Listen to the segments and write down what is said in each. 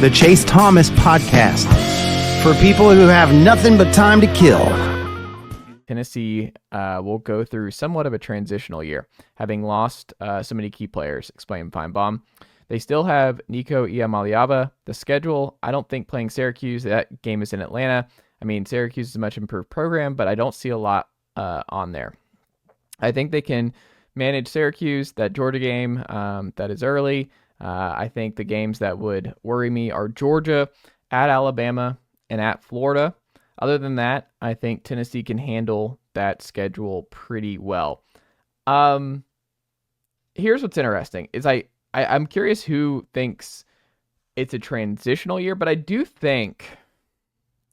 the Chase Thomas Podcast, for people who have nothing but time to kill. Tennessee will go through somewhat of a transitional year, having lost so many key players, explained Feinbaum. They still have Nico Iamaleava. The schedule, I don't think playing Syracuse, that game is in Atlanta. I mean, Syracuse is a much improved program, but I don't see a lot on there. I think they can manage Syracuse, that Georgia game that is early. I think the games that would worry me are Georgia, at Alabama, and at Florida. Other than that, I think Tennessee can handle that schedule pretty well. Here's what's interesting is I'm curious who thinks it's a transitional year, but I do think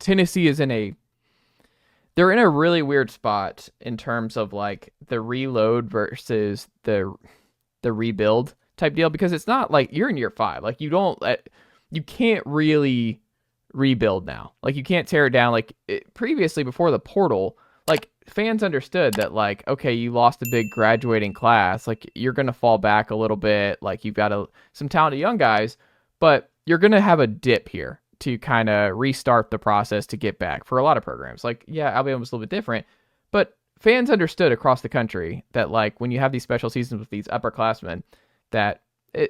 Tennessee is they're in a really weird spot in terms of like the reload versus the rebuild type deal, because it's not like you're in year 5. Like you can't really rebuild now. Like you can't tear it down. Like previously before the portal, like fans understood that like, okay, you lost a big graduating class. Like you're going to fall back a little bit. Like you've got some talented young guys, but you're going to have a dip here to kind of restart the process to get back for a lot of programs. Like, yeah, Alabama was a little bit different, but fans understood across the country that like when you have these special seasons with these upperclassmen, that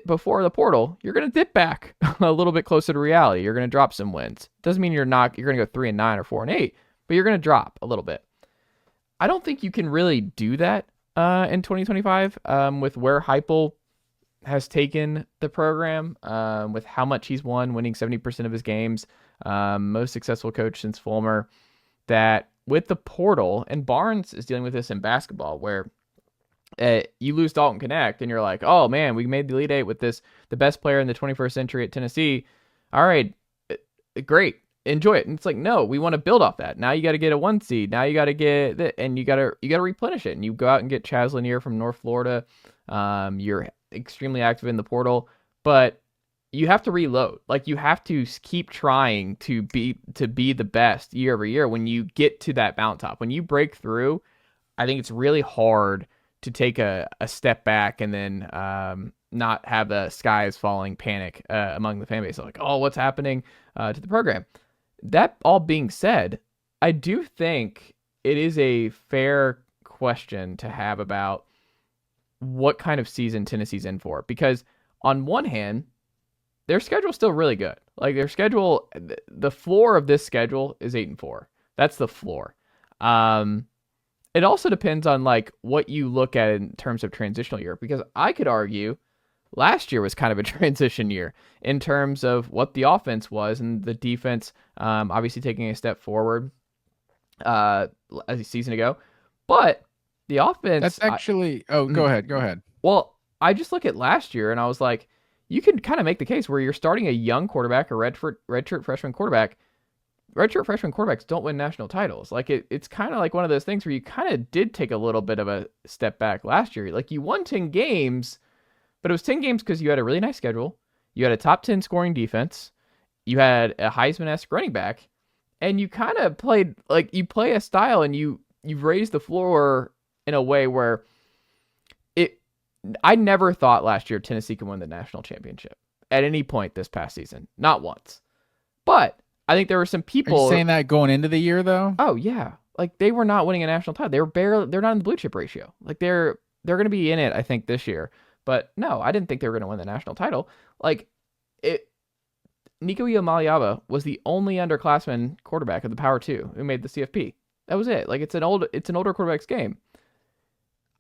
before the portal, you're going to dip back a little bit closer to reality. You're going to drop some wins. Doesn't mean you're going to go 3-9 or 4-8, but you're going to drop a little bit. I don't think you can really do that in 2025 with where Heupel has taken the program, with how much he's won, winning 70% of his games, most successful coach since Fulmer, that with the portal, and Barnes is dealing with this in basketball, where you lose Dalton Connect and you're like, oh man, we made the Elite Eight with the best player in the 21st century at Tennessee. All right, great, enjoy it. And it's like, no, we want to build off that. Now you got to get a 1 seed. Now you got to get that, and you got to replenish it. And you go out and get Chaz Lanier from North Florida. You're extremely active in the portal, but you have to reload. Like you have to keep trying to be the best year over year. When you get to that mountaintop, when you break through, I think it's really hard to take a step back and then not have the sky is falling panic among the fan base. Like, oh, what's happening to the program? That all being said, I do think it is a fair question to have about what kind of season Tennessee's in for. Because on one hand, their schedule is still really good. Like their schedule, the floor of this schedule is 8-4. That's the floor. It also depends on like what you look at in terms of transitional year, because I could argue last year was kind of a transition year in terms of what the offense was, and the defense obviously taking a step forward a season ago. But the offense... That's actually... Go ahead. Well, I just look at last year and I was like, you can kind of make the case where you're starting a young quarterback, a redshirt freshman quarterback. Redshirt freshman quarterbacks don't win national titles. Like it's kind of like one of those things where you kind of did take a little bit of a step back last year. Like you won 10 games, but it was 10 games because you had a really nice schedule. You had a top 10 scoring defense. You had a Heisman-esque running back, and you kind of played like you play a style, and you've raised the floor in a way where I never thought last year Tennessee could win the national championship at any point this past season. Not once. But I think there were some people... Are you saying that going into the year, though? Oh, yeah. Like, they were not winning a national title. They're not in the blue chip ratio. Like, they're going to be in it, I think, this year. But no, I didn't think they were going to win the national title. Like, Nico Iamaleava was the only underclassman quarterback of the Power 2 who made the CFP. That was it. Like, it's an older quarterback's game.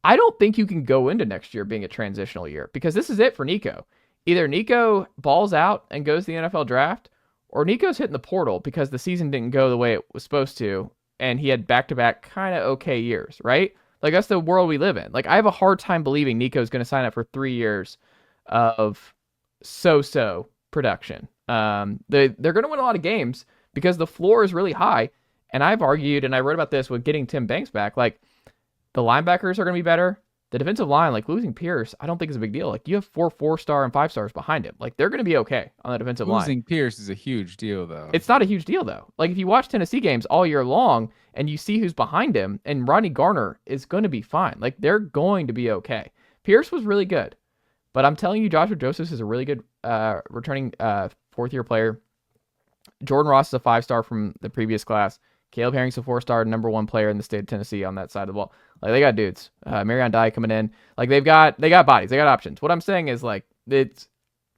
I don't think you can go into next year being a transitional year, because this is it for Nico. Either Nico balls out and goes to the NFL draft, or Nico's hitting the portal because the season didn't go the way it was supposed to, and he had back-to-back kind of okay years, right? Like, that's the world we live in. Like, I have a hard time believing Nico's going to sign up for 3 years of so-so production. They're going to win a lot of games because the floor is really high, and I've argued, and I wrote about this with getting Tim Banks back, like, the linebackers are going to be better. The defensive line, like losing Pierce, I don't think is a big deal. Like you have 4 4-star and 5-stars behind him. Like they're going to be okay on the defensive line. Losing Pierce is a huge deal, though. It's not a huge deal, though. Like if you watch Tennessee games all year long and you see who's behind him, and Rodney Garner is going to be fine. Like they're going to be okay. Pierce was really good, but I'm telling you, Joshua Josephs is a really good returning 4th-year player. Jordan Ross is a 5-star from the previous class. Caleb Herring's a 4-star, number 1 player in the state of Tennessee on that side of the ball. Like, they got dudes. Marion Dye coming in. Like, they got bodies. They got options. What I'm saying is, like,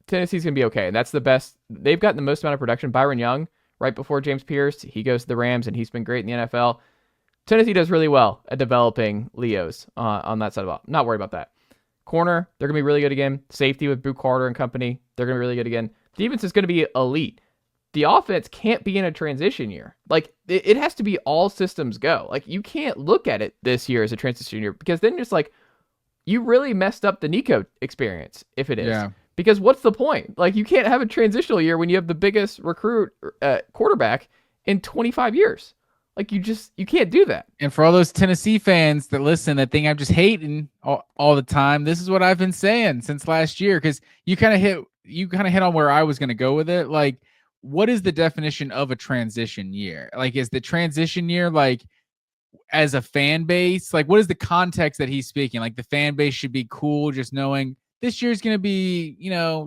Tennessee's going to be okay. And that's the best. They've gotten the most amount of production. Byron Young, right before James Pierce, he goes to the Rams, and he's been great in the NFL. Tennessee does really well at developing Leos on that side of the ball. Not worried about that. Corner, they're going to be really good again. Safety with Brew Carter and company, they're going to be really good again. Defense is going to be elite. The offense can't be in a transition year. Like, it has to be all systems go. Like, you can't look at it this year as a transition year, because then it's like, you really messed up the Nico experience if it is. Yeah. Because what's the point? Like, you can't have a transitional year when you have the biggest recruit quarterback in 25 years. Like, you can't do that. And for all those Tennessee fans that listen, that think I'm just hating all the time, this is what I've been saying since last year, because you kind of hit on where I was going to go with it. Like, what is the definition of a transition year? Like, is the transition year, like, as a fan base, like, what is the context that he's speaking? Like, the fan base should be cool just knowing this year's going to be,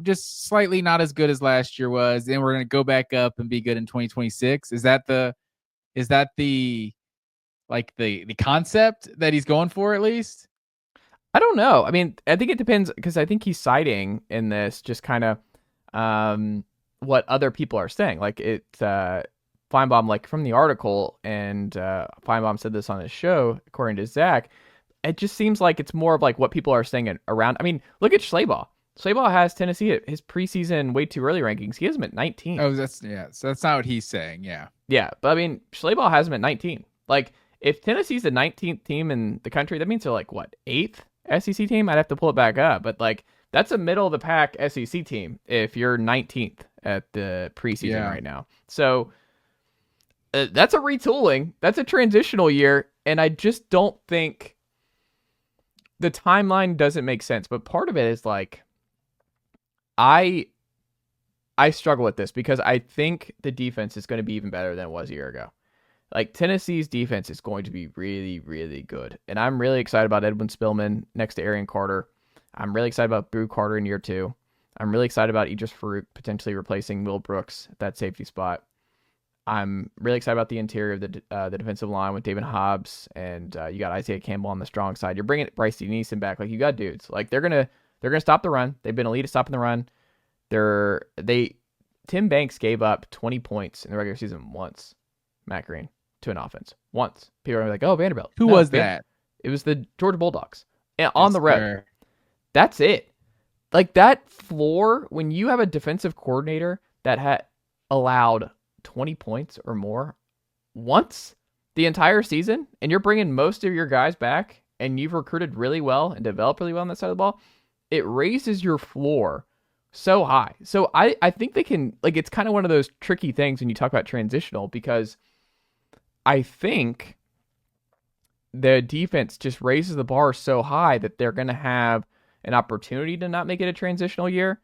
just slightly not as good as last year was, and we're going to go back up and be good in 2026. Is that the concept that he's going for, at least? I don't know. I mean, I think it depends, because I think he's citing in this just kind of what other people are saying. Like, Feinbaum, like, from the article, and Feinbaum said this on his show, according to Zach, it just seems like it's more of like what people are saying around. I mean, look at Schleybaugh. Schleybaugh has Tennessee at his preseason way too early rankings. He has him at 19. Oh, so that's not what he's saying. Yeah. Yeah. But I mean, Schleybaugh has him at 19. Like, if Tennessee's the 19th team in the country, that means they're like, what, 8th SEC team? I'd have to pull it back up. But like, that's a middle of the pack SEC team if you're 19th at the preseason right now. So that's a retooling. That's a transitional year. And I just don't think the timeline doesn't make sense. But part of it is like, I struggle with this, because I think the defense is going to be even better than it was a year ago. Like, Tennessee's defense is going to be really, really good. And I'm really excited about Edwin Spillman next to Arian Carter. I'm really excited about Brew Carter in year 2. I'm really excited about Idris Farouk potentially replacing Will Brooks at that safety spot. I'm really excited about the interior of the defensive line with David Hobbs, and you got Isaiah Campbell on the strong side. You're bringing Bryce Neeson back. Like, you got dudes. Like, they're gonna stop the run. They've been elite at stopping the run. Tim Banks gave up 20 points in the regular season once, Matt Green, to an offense. Once. People are like, oh, Vanderbilt. Who was that? It was the Georgia Bulldogs. And on the road. That's it. Like, that floor, when you have a defensive coordinator that had allowed 20 points or more once the entire season, and you're bringing most of your guys back, and you've recruited really well and developed really well on that side of the ball, it raises your floor so high. So I think they can, like, it's kind of one of those tricky things when you talk about transitional, because I think the defense just raises the bar so high that they're going to have an opportunity to not make it a transitional year.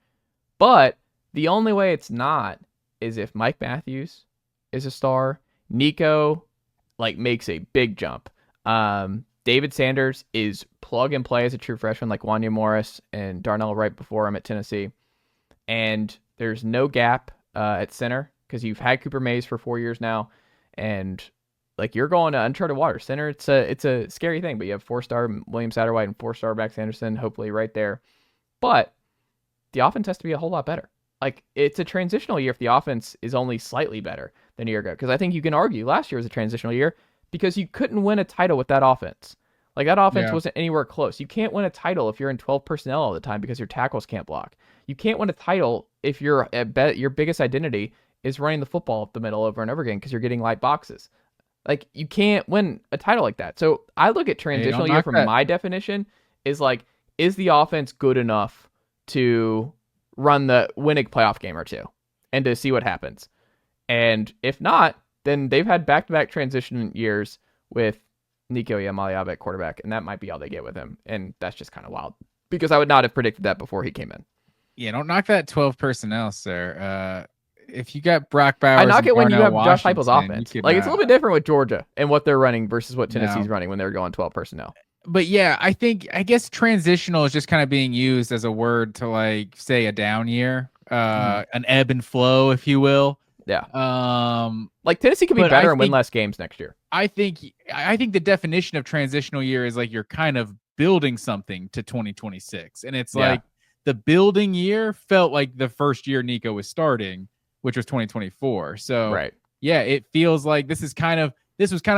But the only way it's not is if Mike Matthews is a star, Nico, like, makes a big jump. David Sanders is plug and play as a true freshman, like Wanya Morris and Darnell right before him at Tennessee. And there's no gap at center, because you've had Cooper Mays for 4 years now, and like, you're going to uncharted water. Center, it's a scary thing, but you have 4-star William Satterwhite and 4-star Max Anderson, hopefully right there. But the offense has to be a whole lot better. Like, it's a transitional year if the offense is only slightly better than a year ago, because I think you can argue last year was a transitional year because you couldn't win a title with that offense. Like, that offense wasn't anywhere close. You can't win a title if you're in 12 personnel all the time because your tackles can't block. You can't win a title if your biggest identity is running the football up the middle over and over again because you're getting light boxes. Like, you can't win a title like that. So I look at transitional year from my definition is like, is the offense good enough to win a playoff game or two and to see what happens? And if not, then they've had back-to-back transition years with Nico Iamaleava at quarterback, and that might be all they get with him. And that's just kind of wild, because I would not have predicted that before he came in. Yeah, don't knock that 12 personnel, sir. If you got Brock Bowers, I knock it when you have Washington, Josh Heupel's offense. Like, it's a little bit different with Georgia and what they're running versus what Tennessee's running when they're going 12 personnel. But yeah, I guess transitional is just kind of being used as a word to like say a down year, an ebb and flow, if you will. Yeah. Um, Like Tennessee could be but I better and win think less games next year. I think the definition of transitional year is like you're kind of building something to 2026, and it's Yeah. like the building year felt like the first year Nico was starting, which was 2024. So Right. yeah, it feels like this was kind of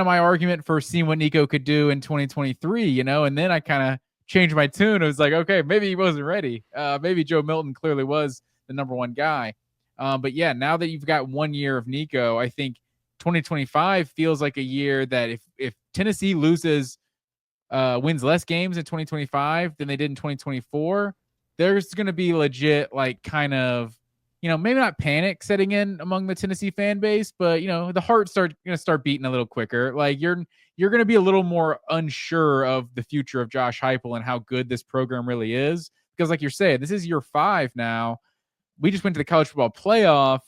my argument for seeing what Nico could do in 2023, you know, and then I kind of changed my tune. I was like, okay, maybe he wasn't ready. Maybe Joe Milton clearly was the number one guy. But yeah, now that you've got 1 year of Nico, I think 2025 feels like a year that if Tennessee loses, wins less games in 2025 than they did in 2024, there's going to be legit, like, kind of, you know, maybe not panic setting in among the Tennessee fan base, but, you know, the heart going to start beating a little quicker. Like you're going to be a little more unsure of the future of Josh Heupel and how good this program really is. Because like you're saying, this is year 5 now. We just went to the college football playoff.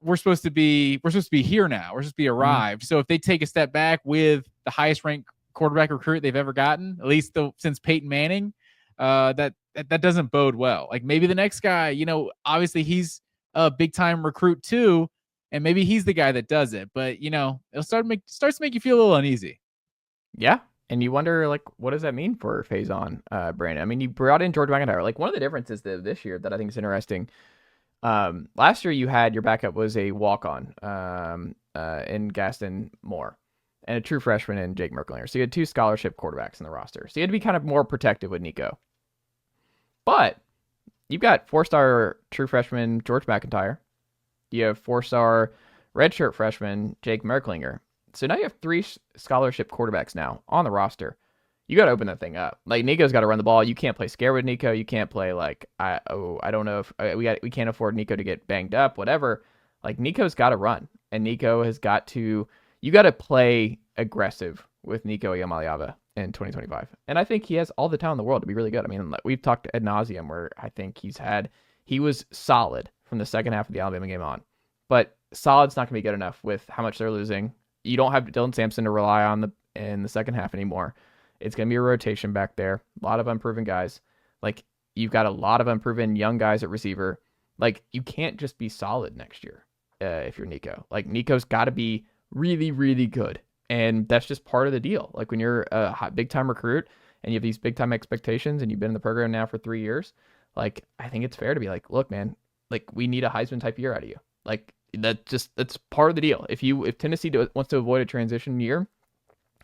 We're supposed to be here now. We're supposed to be arrived. So if they take a step back with the highest ranked quarterback recruit they've ever gotten, at least since Peyton Manning, that doesn't bode well. Like maybe the next guy, you know, obviously he's a big time recruit too, and maybe he's the guy that does it. But you know, it'll starts to make you feel a little uneasy. Yeah. And you wonder, like, what does that mean for Faison, Brandon? I mean, you brought in George McIntyre. Like, one of the differences this year that I think is interesting. Last year you had your backup was a walk-on in Gaston Moore and a true freshman in Jake Merklinger. So you had 2 scholarship quarterbacks in the roster. So you had to be kind of more protective with Nico. But you've got 4-star true freshman George McIntyre. You have 4-star redshirt freshman Jake Merklinger. So now you have 3 scholarship quarterbacks now on the roster. You got to open that thing up. Like Nico's got to run the ball. You can't play scared with Nico. You can't play like I don't know if we can't afford Nico to get banged up. Whatever. Like Nico's got to run, and Nico has got to. You got to play aggressive with Nico Iamaleava in 2025, and I think he has all the talent in the world to be really good. I mean, we've talked ad nauseum where I think he was solid from the second half of the Alabama game on, but solid's not going to be good enough with how much they're losing. You don't have Dylan Sampson to rely on in the second half anymore. It's going to be a rotation back there. A lot of unproven guys. Like, you've got a lot of unproven young guys at receiver. Like, you can't just be solid next year if you're Nico. Like, Nico's got to be really, really good. And that's just part of the deal. Like, when you're a big-time recruit and you have these big-time expectations and you've been in the program now for 3 years, like, I think it's fair to be like, look, man, like, we need a Heisman-type year out of you. Like, that's part of the deal. If Tennessee wants to avoid a transition year,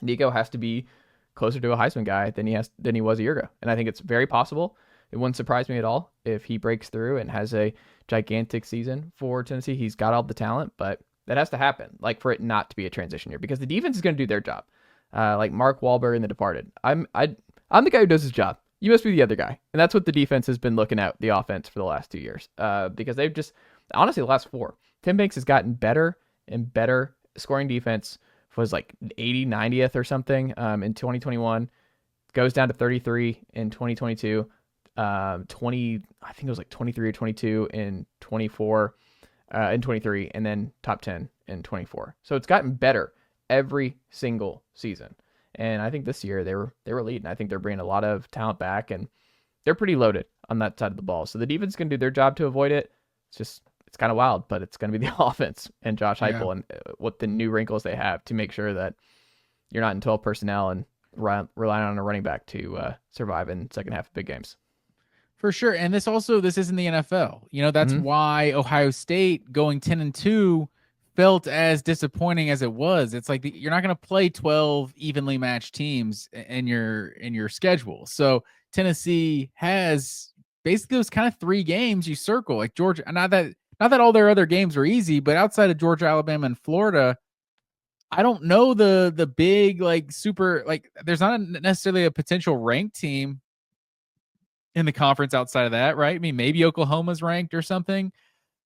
Nico has to be closer to a Heisman guy than he was a year ago. And I think it's very possible. It wouldn't surprise me at all if he breaks through and has a gigantic season for Tennessee. He's got all the talent, but that has to happen, like, for it not to be a transition year, because the defense is going to do their job. Like Mark Wahlberg in The Departed. I'm the guy who does his job. You must be the other guy. And that's what the defense has been looking at, the offense, for the last 2 years. Because they've just, honestly, the last 4. Tim Banks has gotten better and better scoring defense. Was like 80, 90th or something in 2021, goes down to 33 in 2022, 20, I think it was like 23 or 22 in 24, in 23, and then top 10 in 24. So it's gotten better every single season. And I think this year they were leading. I think they're bringing a lot of talent back, and they're pretty loaded on that side of the ball. So the defense is going to do their job to avoid it. It's kind of wild, but it's going to be the offense and Josh Heupel and what the new wrinkles they have to make sure that you're not in 12 personnel and relying on a running back to survive in second half of big games. For sure. And this isn't the NFL. You know, that's why Ohio State going 10-2 felt as disappointing as it was. It's like you're not going to play 12 evenly matched teams in your schedule. So Tennessee has basically those kind of 3 games you circle, like Georgia. Not that all their other games were easy, but outside of Georgia, Alabama, and Florida, I don't know the big, like, super, like, there's not necessarily a potential ranked team in the conference outside of that, right? I mean, maybe Oklahoma's ranked or something.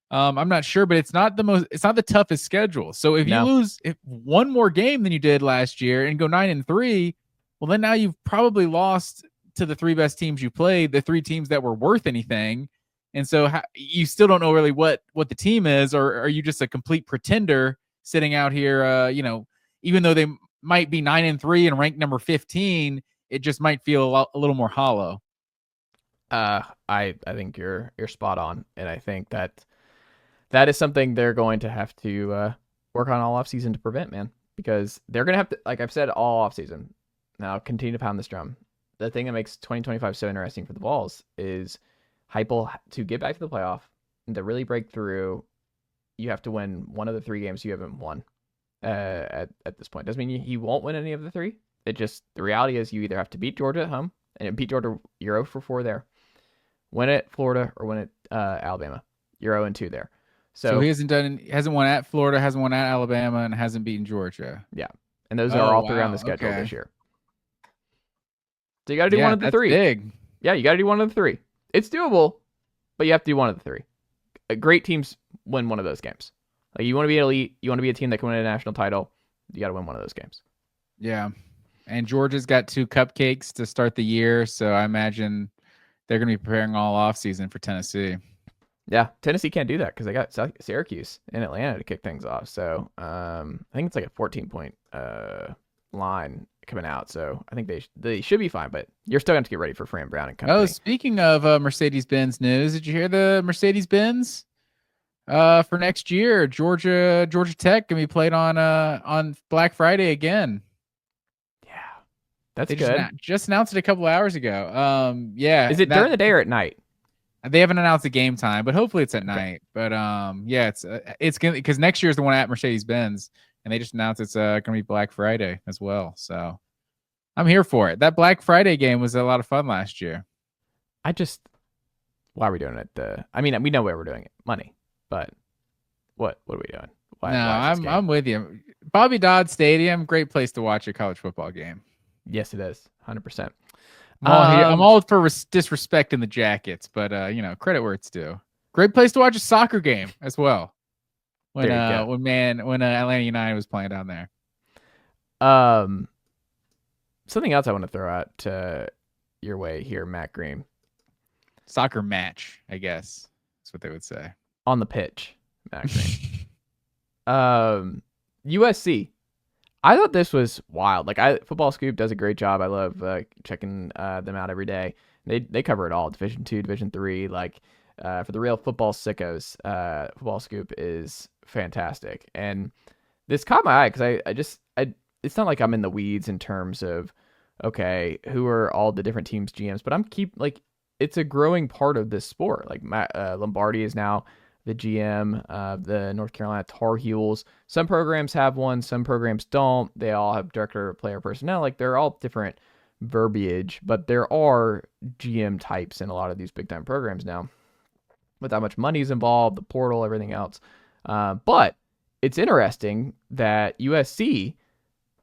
I'm not sure, but it's not the toughest schedule. So if you lose one more game than you did last year and go 9-3, well, then now you've probably lost to the 3 best teams you played, the 3 teams that were worth anything. And so you still don't know really what the team is, or are you just a complete pretender sitting out here, you know, even though they might be 9-3 and ranked number 15, it just might feel a little more hollow. I think you're spot on, and I think that is something they're going to have to work on all offseason to prevent, man, because they're going to have to, like I've said all offseason, now continue to pound this drum. The thing that makes 2025 so interesting for the Vols is Heupel, to get back to the playoff and to really break through, you have to win one of the 3 games you haven't won at this point. Doesn't mean he won't win any of the 3. It just, the reality is you either have to beat Georgia at home, and beat Georgia, you're 0 for 4 there. Win at Florida or win at Alabama. You're 0-2 there. So he hasn't won at Florida, hasn't won at Alabama, and hasn't beaten Georgia. Yeah. And those are all 3 on the schedule this year. So you got to do one of the 3. Big. Yeah, you got to do one of the 3. It's doable, but you have to do one of the 3. Great teams win one of those games. Like, you want to be elite, you want to be a team that can win a national title, you got to win one of those games. Yeah. And Georgia's got 2 cupcakes to start the year, so I imagine they're going to be preparing all offseason for Tennessee. Yeah, Tennessee can't do that because they got Syracuse in Atlanta to kick things off. So I think it's like a 14-point line coming out. So I think they should be fine, but you're still going to get ready for Fran Brown and company. Oh, speaking of Mercedes-Benz news, did you hear the Mercedes-Benz for next year? Georgia Tech going to be played on Black Friday again. Yeah, that's they good. Just announced it a couple hours ago. Yeah. Is it during the day or at night? They haven't announced the game time, but hopefully it's at night. But yeah, it's gonna, because next year is the one at Mercedes-Benz, and they just announced it's gonna be Black Friday as well. So I'm here for it. That Black Friday game was a lot of fun last year. Why are we doing it? I mean, we know why we're doing it, money, but what are we doing? Why I'm with you. Bobby Dodd Stadium, great place to watch a college football game. Yes, it is, 100%. I'm all for disrespecting the Jackets, but credit where it's due. Great place to watch a soccer game as well. When Atlanta United was playing down there. Something else I want to throw out your way here, Matt Green. Soccer match, I guess that's what they would say on the pitch, Matt Green. USC. I thought this was wild. Like, Football Scoop does a great job. I love checking them out every day. They cover it all. Division 2, Division 3. Like, for the real football sickos, Football Scoop is fantastic. And this caught my eye because it's not like I'm in the weeds in terms of, okay, who are all the different teams' GMs, but it's a growing part of this sport. Like, Lombardi is now the GM of the North Carolina Tar Heels. Some programs have one, some programs don't. They all have director of player personnel. Like, they're all different verbiage, but there are GM types in a lot of these big time programs now with how much money is involved, the portal, everything else. But it's interesting that USC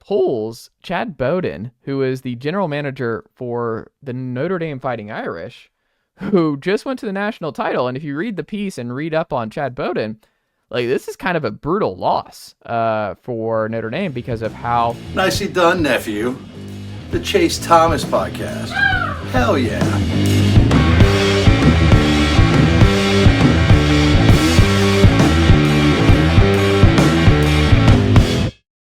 pulls Chad Bowden, who is the general manager for the Notre Dame Fighting Irish, who just went to the national title. And if you read the piece and read up on Chad Bowden, like, this is kind of a brutal loss for Notre Dame because of how... Nicely done, nephew. The Chase Thomas podcast. Hell yeah.